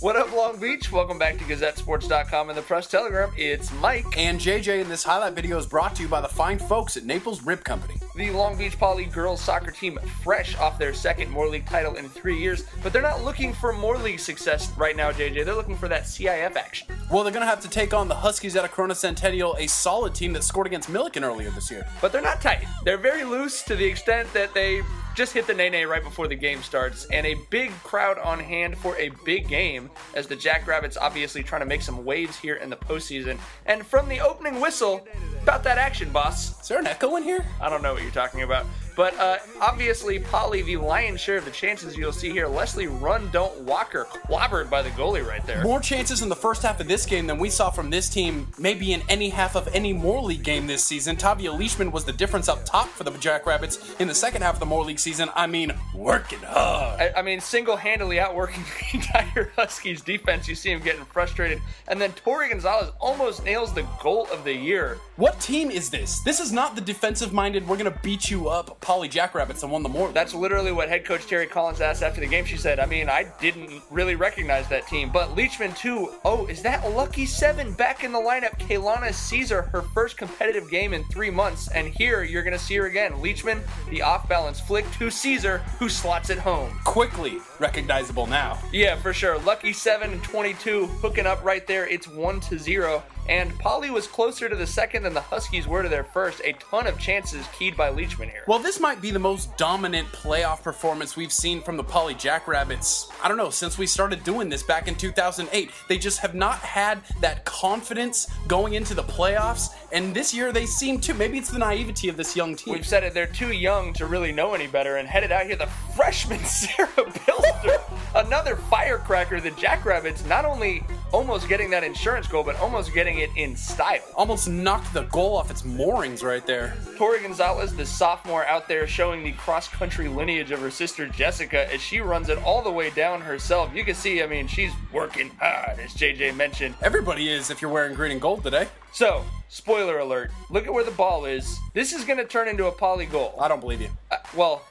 What up, Long Beach? Welcome back to GazetteSports.com and the Press Telegram. It's Mike. And JJ, and this highlight video is brought to you by the fine folks at Naples Rib Company. The Long Beach Poly girls soccer team fresh off their second Moore League title in 3 years, but they're not looking for Moore League success right now, JJ. They're looking for that CIF action. Well, they're going to have to take on the Huskies out of Corona Centennial, a solid team that scored against Milliken earlier this year. But they're not tight. They're very loose to the extent that they just hit the nay-nay right before the game starts, and a big crowd on hand for a big game as the Jackrabbits obviously trying to make some waves here in the postseason. And from the opening whistle, about that action, boss. Is there an echo in here? I don't know what you're talking about. But obviously, Poly, the lion's share of the chances you'll see here. Leslie Run, Don't Walker, clobbered by the goalie right there. More chances in the first half of this game than we saw from this team, maybe in any half of any Moore League game this season. Tavia Leishman was the difference up top for the Jackrabbits in the second half of the Moore League season. I mean, working hard. I mean, single-handedly outworking the entire Huskies defense. You see him getting frustrated. And then Tori Gonzalez almost nails the goal of the year. What team is this? This is not the defensive-minded, we're going to beat you up Poly Jackrabbits and won the Moore League. That's literally what head coach Terry Collins asked after the game. She said, I mean, I didn't really recognize that team. But Leachman, too. Oh, is that Lucky 7 back in the lineup? Cke'lana Caesar, her first competitive game in 3 months. And here, you're going to see her again. Leachman, the off-balance flick to Caesar, who slots it home. Quickly recognizable now. Yeah, for sure. Lucky 7 and 22 hooking up right there. It's 1-0. And Poly was closer to the second than the Huskies were to their first. A ton of chances keyed by Leachman here. Well, this might be the most dominant playoff performance we've seen from the Poly Jackrabbits, I don't know, since we started doing this back in 2008. They just have not had that confidence going into the playoffs, and this year they seem to. Maybe it's the naivety of this young team. We've said it, they're too young to really know any better, and headed out here, the freshman Sarah Bilster, another firecracker. The Jackrabbits not only almost getting that insurance goal, but almost getting it in style. Almost knocked the goal off its moorings right there. Tori Gonzalez, the sophomore, out there showing the cross-country lineage of her sister Jessica as she runs it all the way down herself. You can see, I mean, she's working hard, as JJ mentioned. Everybody is if you're wearing green and gold today. So, spoiler alert, look at where the ball is. This is going to turn into a Poly goal. I don't believe you. Well,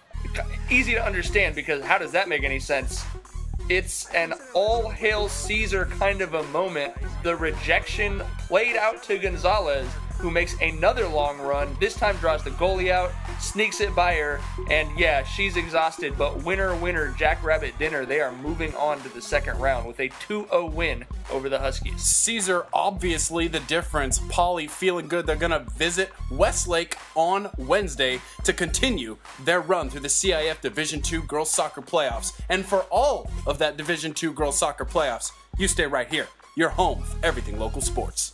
easy to understand, because how does that make any sense? It's an all-hail Caesar kind of a moment. The rejection played out to Gonzalez, who makes another long run. This time draws the goalie out, sneaks it by her, and yeah, she's exhausted, but winner, winner, Jackrabbit dinner. They are moving on to the second round with a 2-0 win over the Huskies. Caesar, obviously the difference. Poly feeling good. They're going to visit Westlake on Wednesday to continue their run through the CIF Division II Girls Soccer Playoffs. And for all of that Division II Girls Soccer Playoffs, you stay right here. Your home for everything local sports.